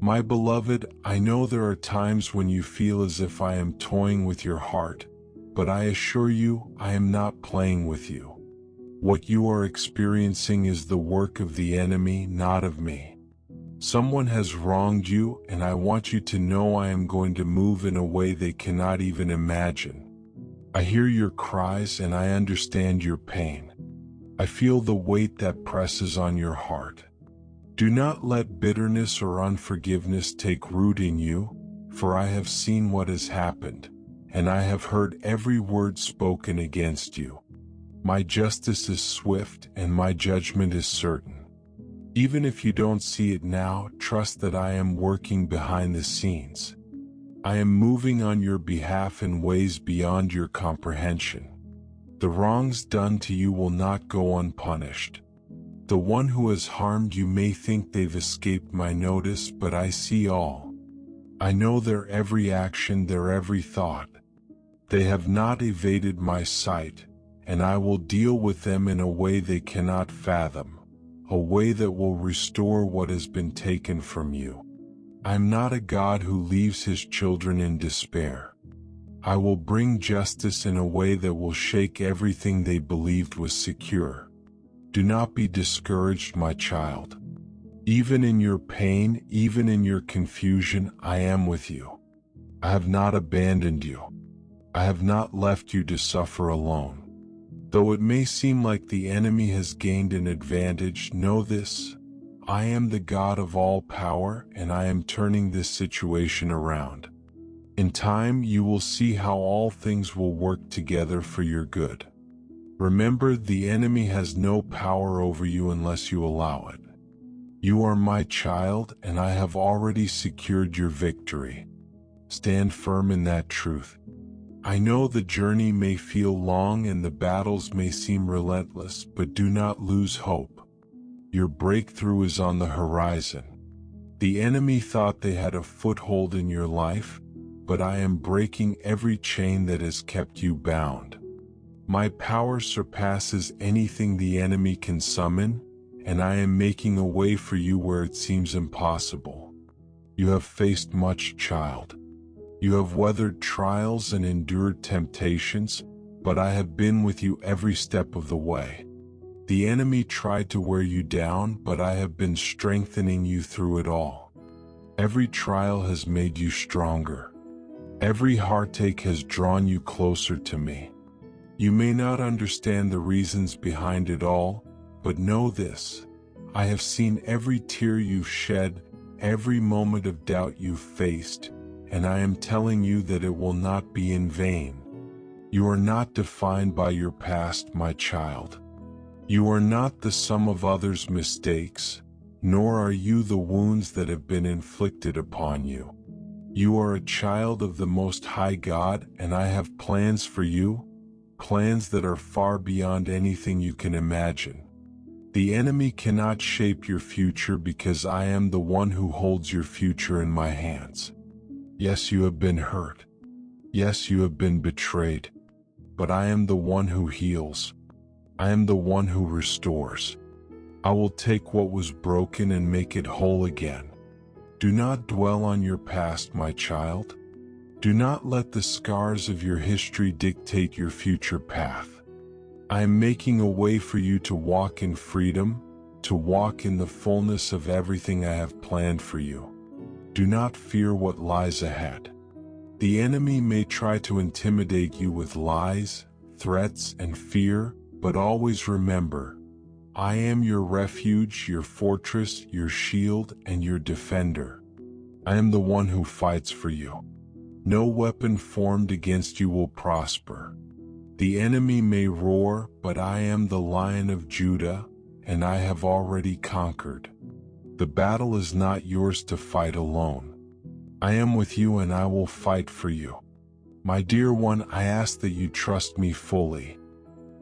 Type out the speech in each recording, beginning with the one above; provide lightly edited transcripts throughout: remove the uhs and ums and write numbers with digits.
My beloved, I know there are times when you feel as if I am toying with your heart, but I assure you, I am not playing with you. What you are experiencing is the work of the enemy, not of me. Someone has wronged you, and I want you to know I am going to move in a way they cannot even imagine. I hear your cries and I understand your pain. I feel the weight that presses on your heart. Do not let bitterness or unforgiveness take root in you, for I have seen what has happened, and I have heard every word spoken against you. My justice is swift and my judgment is certain. Even if you don't see it now, trust that I am working behind the scenes. I am moving on your behalf in ways beyond your comprehension. The wrongs done to you will not go unpunished. The one who has harmed you may think they've escaped my notice, but I see all. I know their every action, their every thought. They have not evaded my sight, and I will deal with them in a way they cannot fathom, a way that will restore what has been taken from you. I am not a God who leaves his children in despair. I will bring justice in a way that will shake everything they believed was secure. Do not be discouraged, my child. Even in your pain, even in your confusion, I am with you. I have not abandoned you. I have not left you to suffer alone. Though it may seem like the enemy has gained an advantage, know this: I am the God of all power, and I am turning this situation around. In time, you will see how all things will work together for your good. Remember, the enemy has no power over you unless you allow it. You are my child, and I have already secured your victory. Stand firm in that truth. I know the journey may feel long and the battles may seem relentless, but do not lose hope. Your breakthrough is on the horizon. The enemy thought they had a foothold in your life, but I am breaking every chain that has kept you bound. My power surpasses anything the enemy can summon, and I am making a way for you where it seems impossible. You have faced much, child. You have weathered trials and endured temptations, but I have been with you every step of the way. The enemy tried to wear you down, but I have been strengthening you through it all. Every trial has made you stronger. Every heartache has drawn you closer to me. You may not understand the reasons behind it all, but know this: I have seen every tear you've shed, every moment of doubt you've faced, and I am telling you that it will not be in vain. You are not defined by your past, my child. You are not the sum of others' mistakes, nor are you the wounds that have been inflicted upon you. You are a child of the Most High God, and I have plans for you, plans that are far beyond anything you can imagine. The enemy cannot shape your future because I am the one who holds your future in my hands. Yes, you have been hurt. Yes, you have been betrayed. But I am the one who heals. I am the one who restores. I will take what was broken and make it whole again. Do not dwell on your past, my child. Do not let the scars of your history dictate your future path. I am making a way for you to walk in freedom, to walk in the fullness of everything I have planned for you. Do not fear what lies ahead. The enemy may try to intimidate you with lies, threats, and fear, but always remember, I am your refuge, your fortress, your shield, and your defender. I am the one who fights for you. No weapon formed against you will prosper. The enemy may roar, but I am the Lion of Judah, and I have already conquered. The battle is not yours to fight alone. I am with you and I will fight for you. My dear one, I ask that you trust me fully.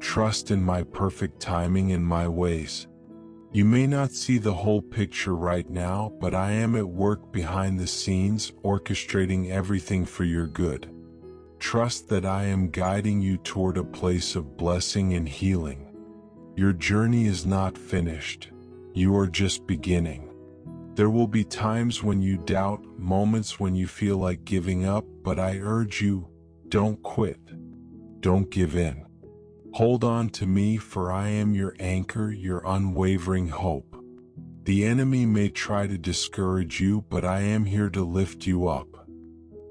Trust in my perfect timing and my ways. You may not see the whole picture right now, but I am at work behind the scenes, orchestrating everything for your good. Trust that I am guiding you toward a place of blessing and healing. Your journey is not finished. You are just beginning. There will be times when you doubt, moments when you feel like giving up, but I urge you, don't quit. Don't give in. Hold on to me, for I am your anchor, your unwavering hope. The enemy may try to discourage you, but I am here to lift you up.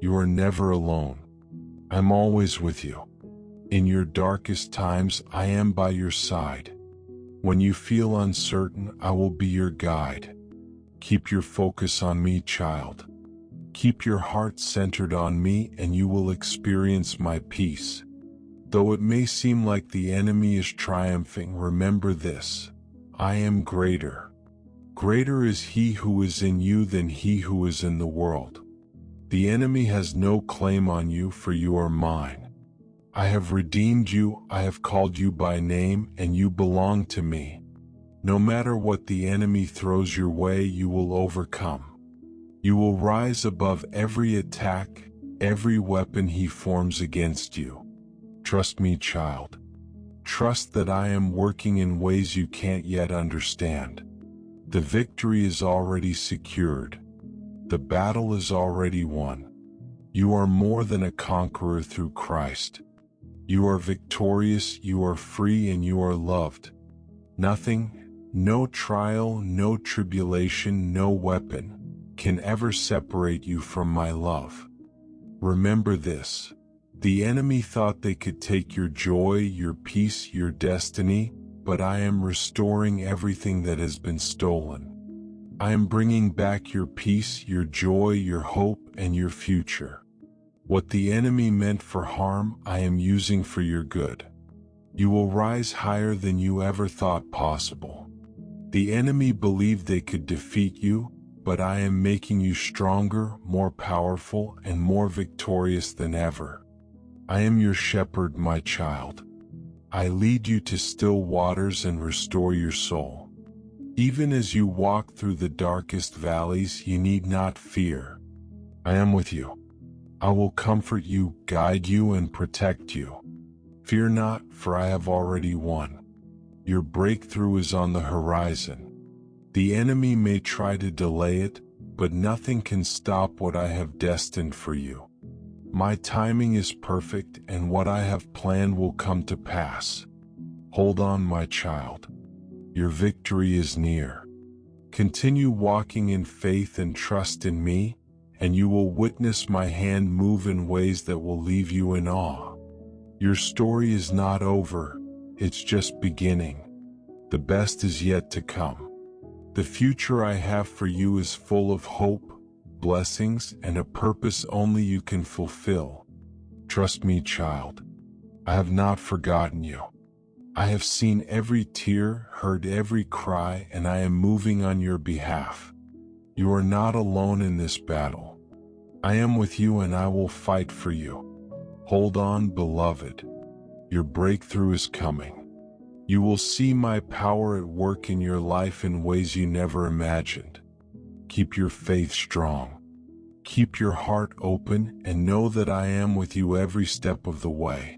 You are never alone. I'm always with you. In your darkest times, I am by your side. When you feel uncertain, I will be your guide. Keep your focus on me, child. Keep your heart centered on me, and you will experience my peace. Though it may seem like the enemy is triumphing, remember this: I am greater. Greater is he who is in you than he who is in the world. The enemy has no claim on you, for you are mine. I have redeemed you, I have called you by name, and you belong to me. No matter what the enemy throws your way, you will overcome. You will rise above every attack, every weapon he forms against you. Trust me, child. Trust that I am working in ways you can't yet understand. The victory is already secured. The battle is already won. You are more than a conqueror through Christ. You are victorious, you are free, and you are loved. Nothing, no trial, no tribulation, no weapon can ever separate you from my love. Remember this: the enemy thought they could take your joy, your peace, your destiny, but I am restoring everything that has been stolen. I am bringing back your peace, your joy, your hope, and your future. What the enemy meant for harm, I am using for your good. You will rise higher than you ever thought possible. The enemy believed they could defeat you, but I am making you stronger, more powerful, and more victorious than ever. I am your shepherd, my child. I lead you to still waters and restore your soul. Even as you walk through the darkest valleys, you need not fear. I am with you. I will comfort you, guide you, and protect you. Fear not, for I have already won. Your breakthrough is on the horizon. The enemy may try to delay it, but nothing can stop what I have destined for you. My timing is perfect, and what I have planned will come to pass. Hold on, my child. Your victory is near. Continue walking in faith and trust in me, and you will witness my hand move in ways that will leave you in awe. Your story is not over, it's just beginning. The best is yet to come. The future I have for you is full of hope, blessings, and a purpose only you can fulfill. Trust me, child. I have not forgotten you. I have seen every tear, heard every cry, and I am moving on your behalf. You are not alone in this battle. I am with you, and I will fight for you. Hold on, beloved. Your breakthrough is coming. You will see my power at work in your life in ways you never imagined. Keep your faith strong. Keep your heart open, and know that I am with you every step of the way.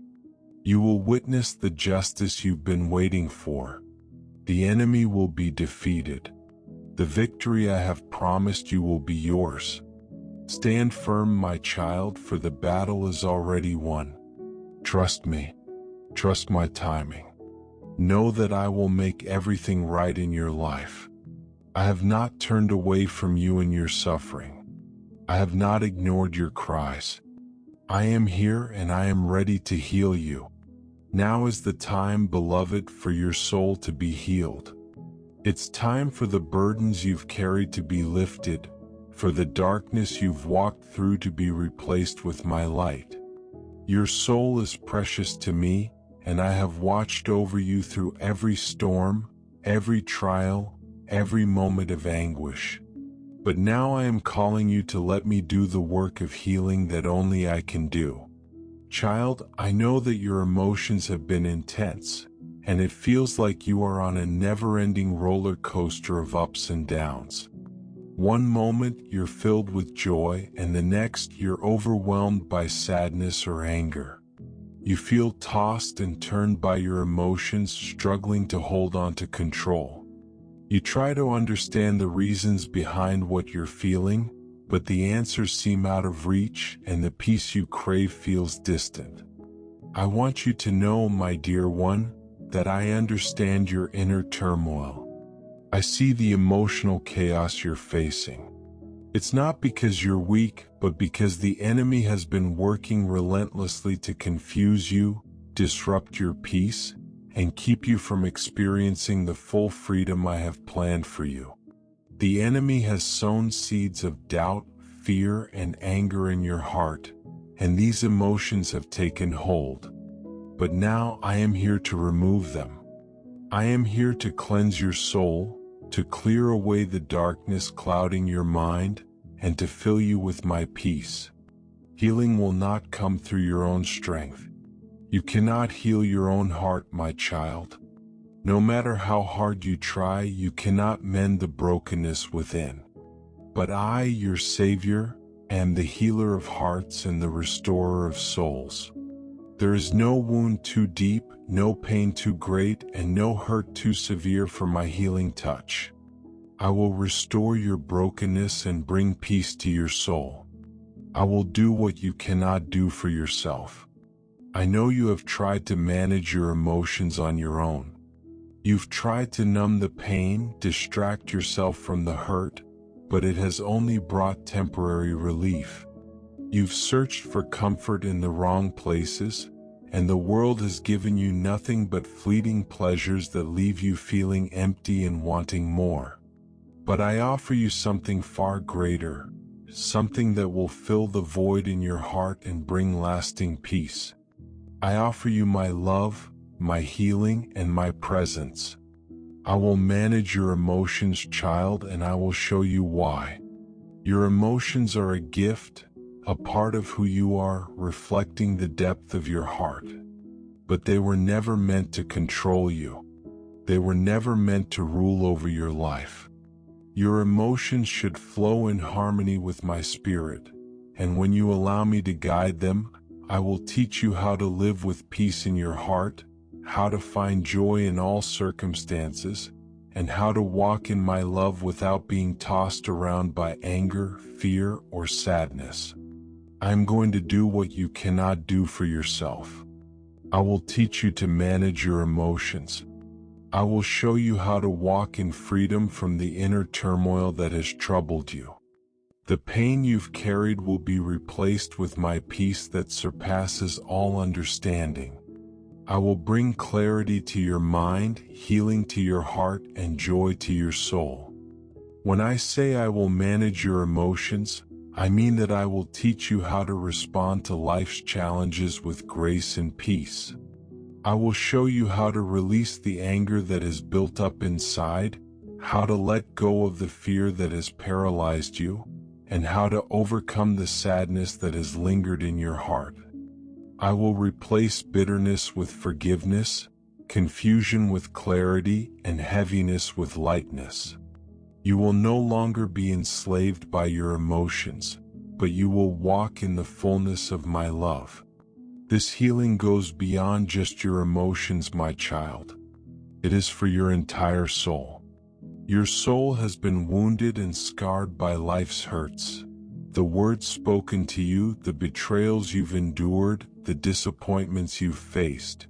You will witness the justice you've been waiting for. The enemy will be defeated. The victory I have promised you will be yours. Stand firm, my child, for the battle is already won. Trust me. Trust my timing. Know that I will make everything right in your life. I have not turned away from you in your suffering. I have not ignored your cries. I am here, and I am ready to heal you. Now is the time, beloved, for your soul to be healed. It's time for the burdens you've carried to be lifted, for the darkness you've walked through to be replaced with my light. Your soul is precious to me, and I have watched over you through every storm, every trial, every moment of anguish. But now I am calling you to let me do the work of healing that only I can do. Child, I know that your emotions have been intense, and it feels like you are on a never-ending roller coaster of ups and downs. One moment you're filled with joy, and the next you're overwhelmed by sadness or anger. You feel tossed and turned by your emotions, struggling to hold on to control. You try to understand the reasons behind what you're feeling, but the answers seem out of reach and the peace you crave feels distant. I want you to know, my dear one, that I understand your inner turmoil. I see the emotional chaos you're facing. It's not because you're weak, but because the enemy has been working relentlessly to confuse you, disrupt your peace, and keep you from experiencing the full freedom I have planned for you. The enemy has sown seeds of doubt, fear, and anger in your heart, and these emotions have taken hold. But now I am here to remove them. I am here to cleanse your soul, to clear away the darkness clouding your mind, and to fill you with my peace. Healing will not come through your own strength. You cannot heal your own heart, my child. No matter how hard you try, you cannot mend the brokenness within. But I, your Savior, am the healer of hearts and the restorer of souls. There is no wound too deep, no pain too great, and no hurt too severe for my healing touch. I will restore your brokenness and bring peace to your soul. I will do what you cannot do for yourself. I know you have tried to manage your emotions on your own. You've tried to numb the pain, distract yourself from the hurt, but it has only brought temporary relief. You've searched for comfort in the wrong places, and the world has given you nothing but fleeting pleasures that leave you feeling empty and wanting more. But I offer you something far greater, something that will fill the void in your heart and bring lasting peace. I offer you my love, my healing, and my presence. I will manage your emotions, child, and I will show you why. Your emotions are a gift, a part of who you are, reflecting the depth of your heart. But they were never meant to control you. They were never meant to rule over your life. Your emotions should flow in harmony with my spirit, and when you allow me to guide them, I will teach you how to live with peace in your heart, how to find joy in all circumstances, and how to walk in my love without being tossed around by anger, fear, or sadness. I am going to do what you cannot do for yourself. I will teach you to manage your emotions. I will show you how to walk in freedom from the inner turmoil that has troubled you. The pain you've carried will be replaced with my peace that surpasses all understanding. I will bring clarity to your mind, healing to your heart, and joy to your soul. When I say I will manage your emotions, I mean that I will teach you how to respond to life's challenges with grace and peace. I will show you how to release the anger that is built up inside, how to let go of the fear that has paralyzed you, and how to overcome the sadness that has lingered in your heart. I will replace bitterness with forgiveness, confusion with clarity, and heaviness with lightness. You will no longer be enslaved by your emotions, but you will walk in the fullness of my love. This healing goes beyond just your emotions, my child. It is for your entire soul. Your soul has been wounded and scarred by life's hurts. The words spoken to you, the betrayals you've endured, the disappointments you've faced.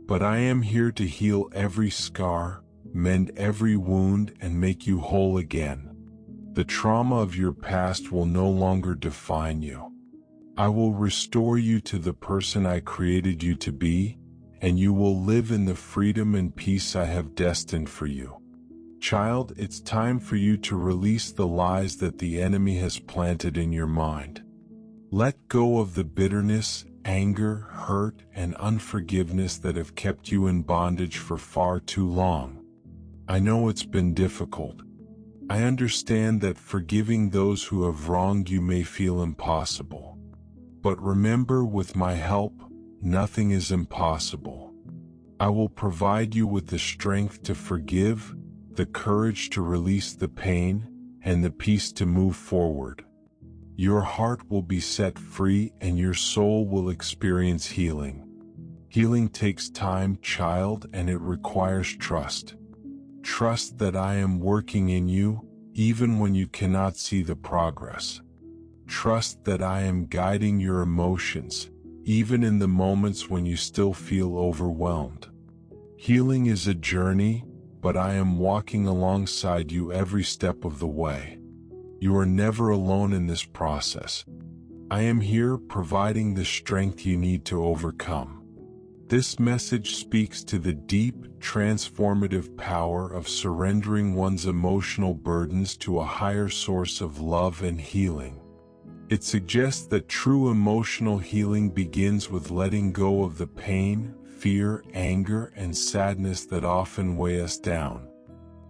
But I am here to heal every scar, mend every wound, and make you whole again. The trauma of your past will no longer define you. I will restore you to the person I created you to be, and you will live in the freedom and peace I have destined for you. Child, it's time for you to release the lies that the enemy has planted in your mind. Let go of the bitterness, anger, hurt, and unforgiveness that have kept you in bondage for far too long. I know it's been difficult. I understand that forgiving those who have wronged you may feel impossible. But remember, with my help, nothing is impossible. I will provide you with the strength to forgive, the courage to release the pain, and the peace to move forward. Your heart will be set free and your soul will experience healing. Healing takes time, child, and it requires trust. Trust that I am working in you, even when you cannot see the progress. Trust that I am guiding your emotions, even in the moments when you still feel overwhelmed. Healing is a journey, but I am walking alongside you every step of the way. You are never alone in this process. I am here providing the strength you need to overcome. This message speaks to the deep, transformative power of surrendering one's emotional burdens to a higher source of love and healing. It suggests that true emotional healing begins with letting go of the pain, fear, anger, and sadness that often weigh us down.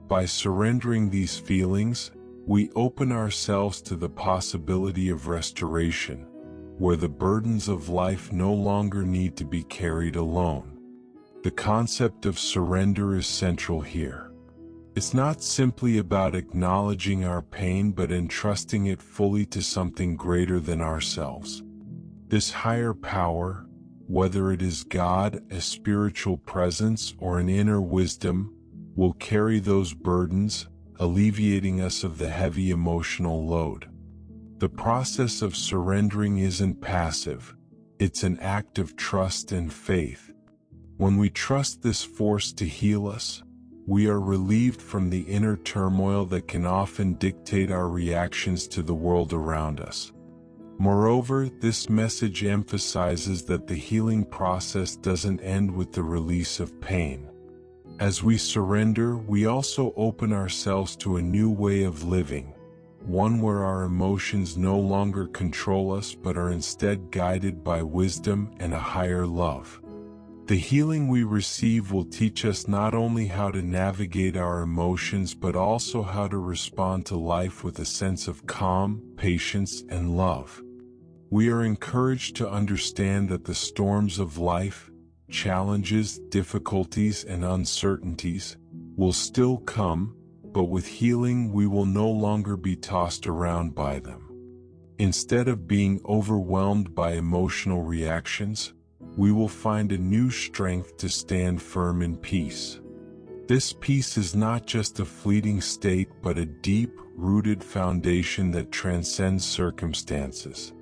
By surrendering these feelings, we open ourselves to the possibility of restoration, where the burdens of life no longer need to be carried alone. The concept of surrender is central here. It's not simply about acknowledging our pain but entrusting it fully to something greater than ourselves. This higher power, whether it is God, a spiritual presence, or an inner wisdom, will carry those burdens, alleviating us of the heavy emotional load. The process of surrendering isn't passive, it's an act of trust and faith. When we trust this force to heal us, we are relieved from the inner turmoil that can often dictate our reactions to the world around us. Moreover, this message emphasizes that the healing process doesn't end with the release of pain. As we surrender, we also open ourselves to a new way of living, one where our emotions no longer control us but are instead guided by wisdom and a higher love. The healing we receive will teach us not only how to navigate our emotions but also how to respond to life with a sense of calm, patience, and love. We are encouraged to understand that the storms of life, challenges, difficulties, and uncertainties will still come, but with healing we will no longer be tossed around by them. Instead of being overwhelmed by emotional reactions, we will find a new strength to stand firm in peace. This peace is not just a fleeting state but a deep-rooted foundation that transcends circumstances.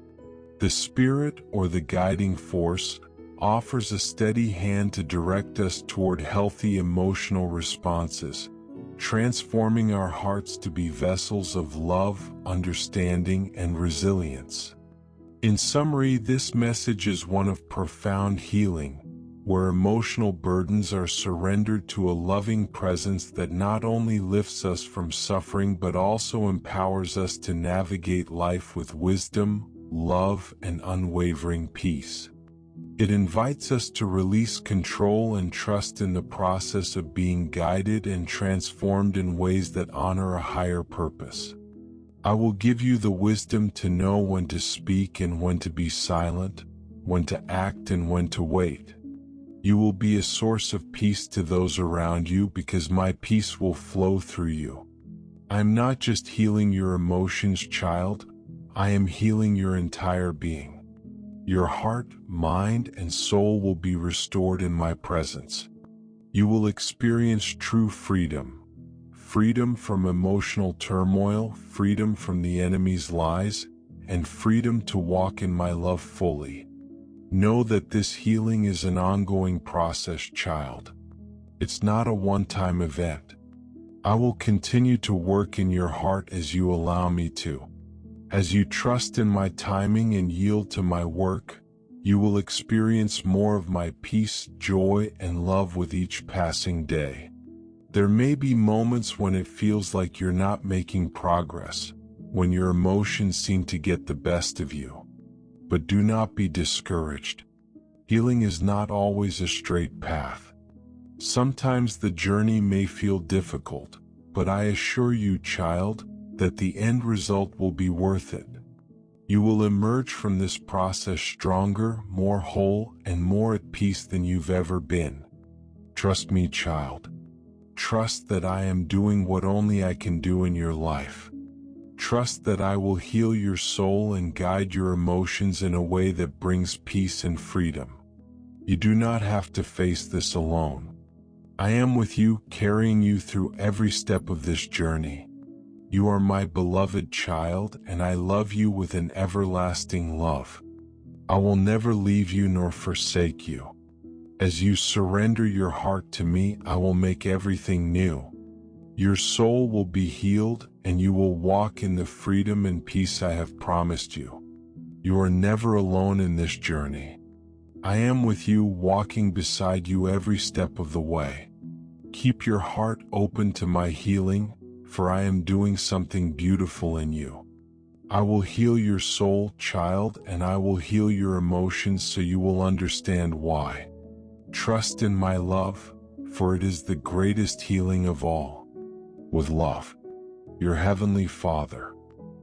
The Spirit, or the guiding force, offers a steady hand to direct us toward healthy emotional responses, transforming our hearts to be vessels of love, understanding, and resilience. In summary, this message is one of profound healing, where emotional burdens are surrendered to a loving presence that not only lifts us from suffering but also empowers us to navigate life with wisdom, love, and unwavering peace. It invites us to release control and trust in the process of being guided and transformed in ways that honor a higher purpose. I will give you the wisdom to know when to speak and when to be silent, when to act and when to wait. You will be a source of peace to those around you because my peace will flow through you. I am not just healing your emotions, child. I am healing your entire being. Your heart, mind, and soul will be restored in my presence. You will experience true freedom. Freedom from emotional turmoil, freedom from the enemy's lies, and freedom to walk in my love fully. Know that this healing is an ongoing process, child. It's not a one-time event. I will continue to work in your heart as you allow me to. As you trust in my timing and yield to my work, you will experience more of my peace, joy, and love with each passing day. There may be moments when it feels like you're not making progress, when your emotions seem to get the best of you. But do not be discouraged. Healing is not always a straight path. Sometimes the journey may feel difficult, but I assure you, child, that the end result will be worth it. You will emerge from this process stronger, more whole, and more at peace than you've ever been. Trust me, child. Trust that I am doing what only I can do in your life. Trust that I will heal your soul and guide your emotions in a way that brings peace and freedom. You do not have to face this alone. I am with you, carrying you through every step of this journey. You are my beloved child, and I love you with an everlasting love. I will never leave you nor forsake you. As you surrender your heart to me, I will make everything new. Your soul will be healed, and you will walk in the freedom and peace I have promised you. You are never alone in this journey. I am with you, walking beside you every step of the way. Keep your heart open to my healing, for I am doing something beautiful in you. I will heal your soul, child, and I will heal your emotions so you will understand why. Trust in my love, for it is the greatest healing of all. With love, your Heavenly Father.